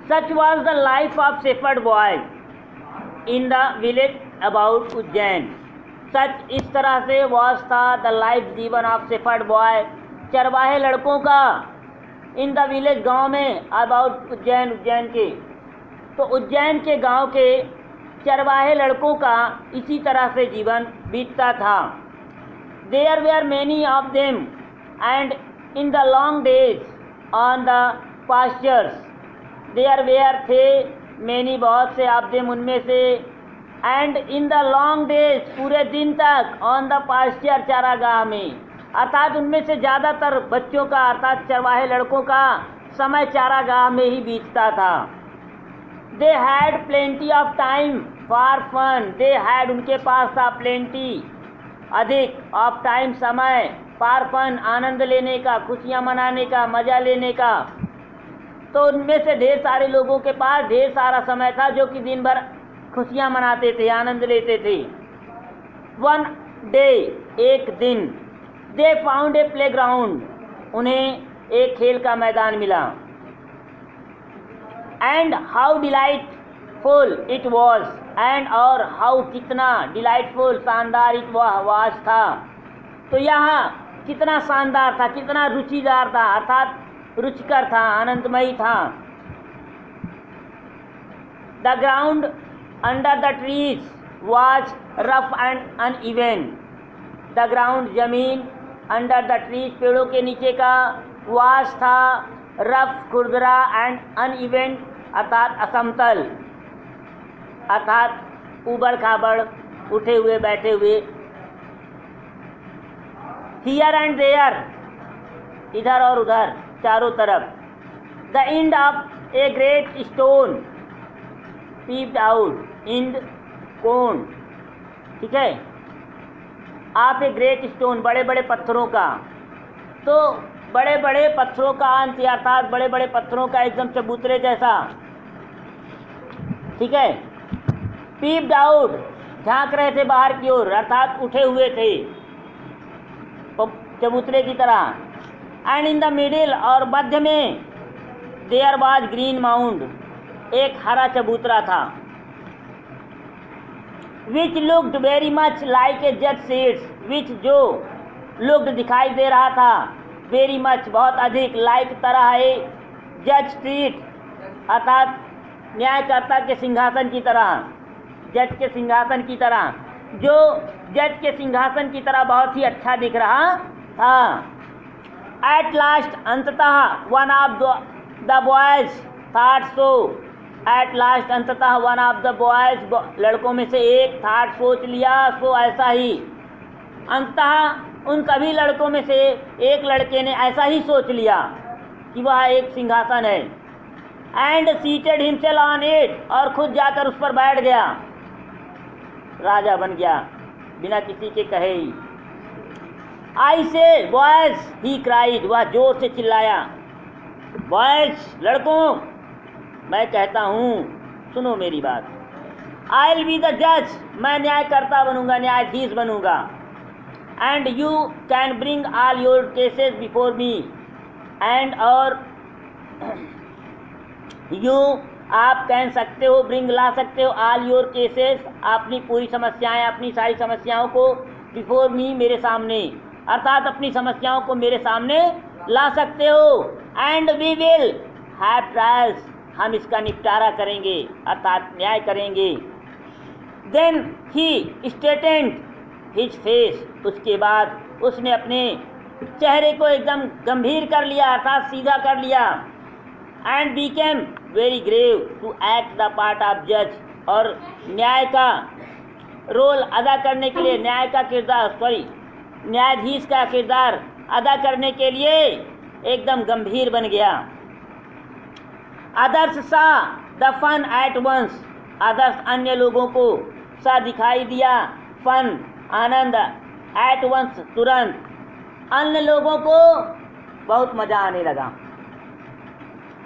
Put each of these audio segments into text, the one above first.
Such was the life of shepherd boy in the village about Ujjain. सच इस तरह से was था द लाइफ जीवन ऑफ शेफर्ड बॉय, चरवाहे लड़कों का, इन द विलेज गांव में, अबाउट उज्जैन, उज्जैन के. तो उज्जैन के गांव के चरवाहे लड़कों का इसी तरह से जीवन बीतता था. There were many of them and in the long days on the pastures. There were थे मैनी बहुत से ऑफ देम उनमें से, and in the long days पूरे दिन तक, ऑन द पास्चर चारागाह में, अर्थात उनमें से ज़्यादातर बच्चों का अर्थात चरवाहे लड़कों का समय चारागाह में ही बीतता था. They had plenty of time for fun. They had उनके पास था प्लेंटी अधिक, ऑफ टाइम समय, फॉर फन आनंद लेने का, खुशियाँ मनाने का, मज़ा लेने का. तो उनमें से ढेर सारे लोगों के पास ढेर सारा समय था जो कि दिन भर खुशियाँ मनाते थे, आनंद लेते थे. वन डे एक दिन, they found a play ground, उन्हें एक खेल का मैदान मिला. And how delightful it was, and और हाउ कितना, डिलाइटफुल शानदार, इट वॉज था. तो यहाँ कितना शानदार था, कितना रुचिदार था, अर्थात रुचिकर था, आनंदमयी था. The ground under the trees was rough and uneven. The ground जमीन, अंडर द ट्रीज पेड़ों के नीचे का, वॉज था रफ खुरदरा, एंड अनइवन अर्थात असमतल, अर्थात उबड़ खाबड़, उठे हुए बैठे हुए. हियर एंड देयर, इधर और उधर, चारों तरफ. The end of a great stone peeped out. इंड कोन, ठीक है, आप ए ग्रेट स्टोन बड़े बड़े पत्थरों का. तो बड़े बड़े पत्थरों का अंत, अर्थात बड़े बड़े पत्थरों का एकदम चबूतरे जैसा, ठीक है. पीप्ड आउट, झांक रहे थे बाहर की ओर, अर्थात उठे हुए थे चबूतरे की तरह. एंड इन द मिडिल, और मध्य में, देयर वाज ग्रीन माउंड, एक हरा चबूतरा था. Which looked very much like a जज सीट्स, विच जो लुक्ड दिखाई दे रहा था, वेरी मच बहुत अधिक, लाइक तरह है, जज सीट अर्थात न्यायकर्ता के सिंहासन की तरह, जज के सिंहासन की तरह, जो जज के सिंहासन की तरह बहुत ही अच्छा दिख रहा था. एट लास्ट, अंततः, one of the boys thought so. At last, अंततः, वन ऑफ द बॉयज, लड़कों में से एक, थॉट सोच लिया, सो ऐसा ही, अंततः उन सभी लड़कों में से एक लड़के ने ऐसा ही सोच लिया कि वह एक सिंहासन है. And seated himself on it, और खुद जाकर उस पर बैठ गया, राजा बन गया बिना किसी के कहे ही. आई से बॉयज, ही क्राइड, वह जोर से चिल्लाया. बॉयज, लड़कों, मैं कहता हूँ, सुनो मेरी बात. आई विल बी द जज, मैं न्यायकर्ता बनूंगा, न्यायाधीश बनूंगा. And you can bring all your cases before me. And और यू, आप कह सकते हो, ब्रिंग ला सकते हो, ऑल योर केसेस, अपनी पूरी समस्याएं, अपनी सारी समस्याओं को, बिफोर मी, मेरे सामने, अर्थात अपनी समस्याओं को मेरे सामने ला सकते हो. And we will have trials, हम इसका निपटारा करेंगे, अर्थात न्याय करेंगे. Then he straightened his face, उसके बाद उसने अपने चेहरे को एकदम गंभीर कर लिया, अर्थात सीधा कर लिया. And became very grave to act the part of जज, और न्याय का रोल अदा करने के लिए, न्याय का किरदार, न्यायाधीश का किरदार अदा करने के लिए एकदम गंभीर बन गया. Others saw the fun at once, others अन्य लोगों को, सा दिखाई दिया, फन आनंद, एट वंस तुरंत, अन्य लोगों को बहुत मज़ा आने लगा.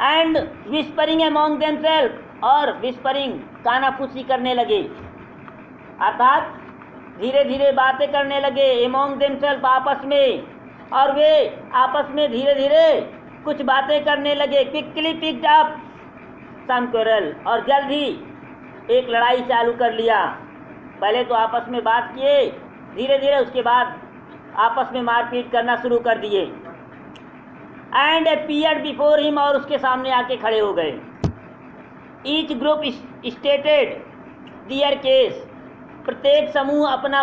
एंड विस्परिंग अमॉन्ग देमसेल्फ, और विस्परिंग कानाफूसी करने लगे, अर्थात धीरे धीरे बातें करने लगे, अमॉन्ग देमसेल्फ आपस में, और वे आपस में धीरे धीरे कुछ बातें करने लगे. Quickly picked up some quarrel, और जल्द ही एक लड़ाई चालू कर लिया। पहले तो आपस में बात किए, धीरे धीरे उसके बाद आपस में मारपीट करना शुरू कर दिए। एंड अपीयर्ड बिफोर हिम, और उसके सामने आके खड़े हो गए। ईच ग्रुप स्टेटेड दियर केस, प्रत्येक समूह अपना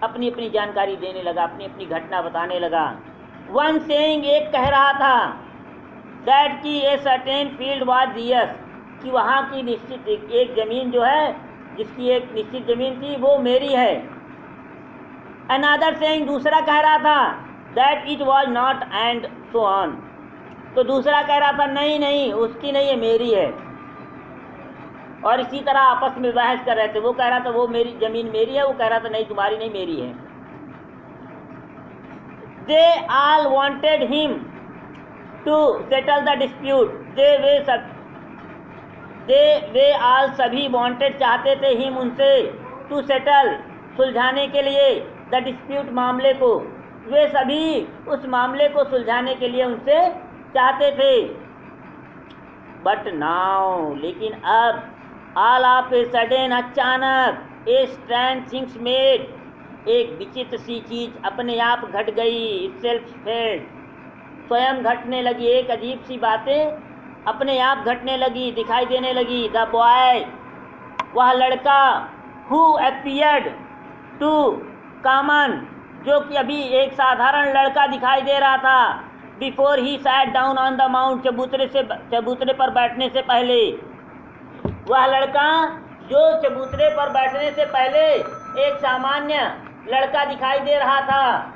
अपनी अपनी जानकारी देने लगा, अपनी अपनी घटना बताने लगा। वन सेइंग, एक कह रहा था, दैट की a certain field was theirs, कि वहाँ की निश्चित एक ज़मीन जो है, जिसकी एक निश्चित ज़मीन थी, वो मेरी है। अनदर सेइंग, दूसरा कह रहा था, that it was not, and so on. तो दूसरा कह रहा था नहीं नहीं उसकी नहीं है, मेरी है। और इसी तरह आपस में बहस कर रहे थे। वो कह रहा था वो मेरी ज़मीन मेरी है, वो कह रहा था नहीं तुम्हारी नहीं मेरी है। They all wanted him to settle the dispute, वे ऑल सभी वांटेड चाहते थे, हिम उनसे, टू सेटल सुलझाने के लिए, द डिस्प्यूट मामले को, वे सभी उस मामले को सुलझाने के लिए उनसे चाहते थे। बट नाउ, लेकिन अब, ऑल ऑफ ए सडन, अचानक, ए स्ट्रेंज थिंग्स मेड, एक विचित्र सी चीज अपने आप घट गई। इटसेल्फ फेल्ड, स्वयं घटने लगी। एक अजीब सी बातें अपने आप घटने लगी, दिखाई देने लगी। द बॉय, वह लड़का, हु अपीयर्ड टू कॉमन, जो कि अभी एक साधारण लड़का दिखाई दे रहा था, before he sat down on the mount, चबूतरे पर बैठने से पहले। वह लड़का जो चबूतरे पर बैठने से पहले एक सामान्य लड़का दिखाई दे रहा था,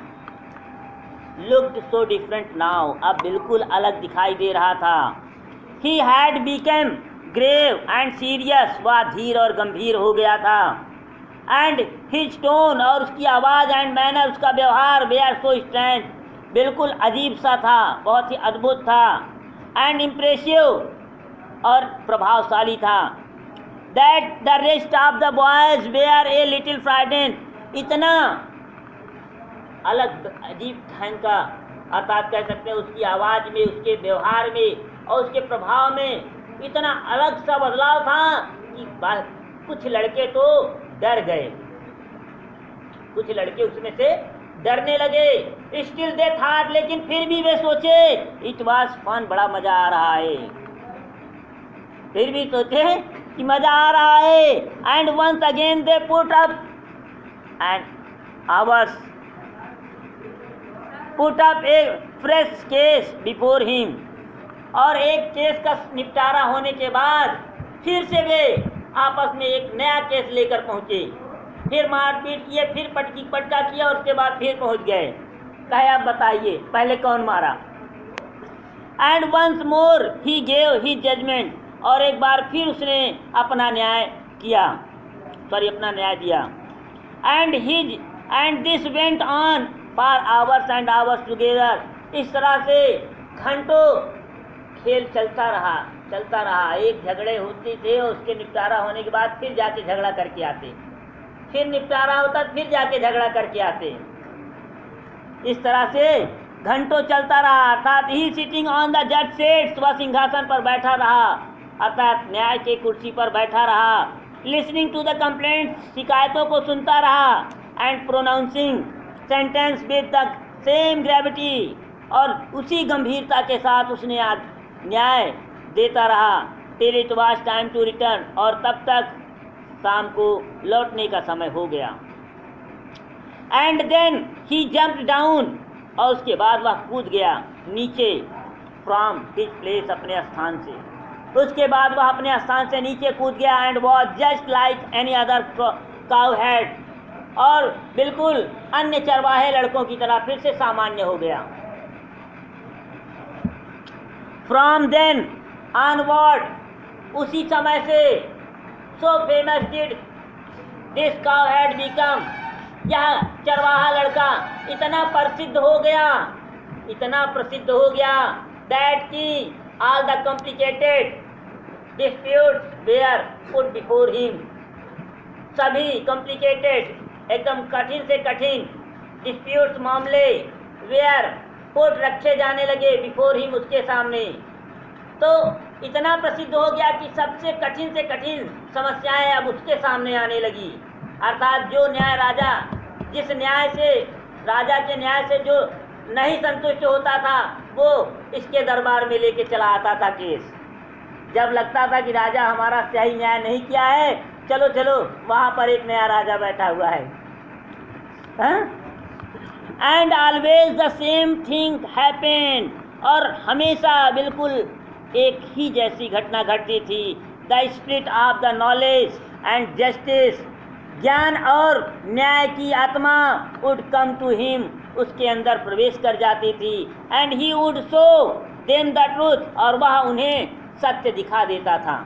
लुक्ड सो डिफरेंट नाउ, अब बिल्कुल अलग दिखाई दे रहा था। He had become grave and serious, वह धीर और गंभीर हो गया था। एंड हिज टोन, और उसकी आवाज़, एंड मैनर, उसका व्यवहार, वेयर सो स्ट्रेंज, बिल्कुल अजीब सा था, बहुत ही अद्भुत था। एंड इम्प्रेसिव, और प्रभावशाली था। That the rest of the boys were a little frightened, इतना अलग अजीब ढंग का, अर्थात कह सकते हैं उसकी आवाज़ में, उसके व्यवहार में और उसके प्रभाव में इतना अलग सा बदलाव था कि कुछ लड़के तो डर गए, कुछ लड़के उसमें से डरने लगे। स्टिल दे थॉट, लेकिन फिर भी वे सोचे, इट वाज फन, बड़ा मजा आ रहा है, फिर भी सोचे कि मजा आ रहा है। And once again they put up a fresh case before him, और एक केस का निपटारा होने के बाद फिर से वे आपस में एक नया केस लेकर पहुंचे। फिर मारपीट किए, फिर पटका किया, और उसके बाद फिर पहुंच गए। कहे आप बताइए पहले कौन मारा। And once more he gave he judgement, और एक बार फिर उसने अपना न्याय दिया। And this went on for hours and hours together, इस तरह से घंटों खेल चलता रहा। एक झगड़े होते थे, उसके निपटारा होने के बाद फिर जाके झगड़ा करके आते, फिर निपटारा होता, फिर जाके झगड़ा करके आते। इस तरह से घंटों चलता रहा। अर्थात ही सिटिंग ऑन द जज सीट्स, वह सिंहासन पर बैठा रहा, अर्थात न्याय की कुर्सी पर बैठा रहा। लिसनिंग टू द कंप्लेंट्स, शिकायतों को सुनता रहा। And pronouncing sentence with the same gravity, और उसी गंभीरता के साथ उसने न्याय देता रहा। Till it was time to return, और तब तक शाम को लौटने का समय हो गया। And then he jumped down, और उसके बाद वह कूद गया नीचे, फ्रॉम हिज प्लेस, अपने स्थान से। उसके बाद वह अपने स्थान से नीचे कूद गया। And was just like any other cow head, और बिल्कुल अन्य चरवाहे लड़कों की तरह फिर से सामान्य हो गया। फ्रॉम देन ऑनवर्ड, उसी समय से, so famous did this cow had become, यह चरवाहा लड़का इतना प्रसिद्ध हो गया, दैट की all the complicated disputes were put before him, सभी कॉम्प्लिकेटेड, एकदम कठिन से कठिन डिस्प्यूट्स, मामले, वेयर पुट, रखे जाने लगे, बिफोर हिम, उसके सामने। तो इतना प्रसिद्ध हो गया कि सबसे कठिन से कठिन समस्याएं अब उसके सामने आने लगी। अर्थात जो न्याय राजा, जिस न्याय से, राजा के न्याय से जो नहीं संतुष्ट होता था, वो इसके दरबार में लेके चला आता था केस। जब लगता था कि राजा हमारा सही न्याय नहीं किया है, चलो चलो वहाँ पर एक नया राजा बैठा हुआ है। And always the same thing happened, और हमेशा बिल्कुल एक ही जैसी घटना घटती थी। The spirit of the knowledge and justice, ज्ञान और न्याय की आत्मा वुड कम टू हिम, उसके अंदर प्रवेश कर जाती थी। And he would show them the truth, और वह उन्हें सत्य दिखा देता था,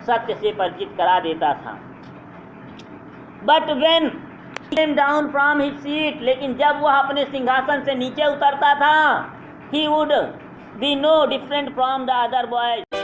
सत्य से परिचित करा देता था। But when came down from his seat, लेकिन जब वह अपने सिंहासन से नीचे उतरता था, he would be no different from the other boys.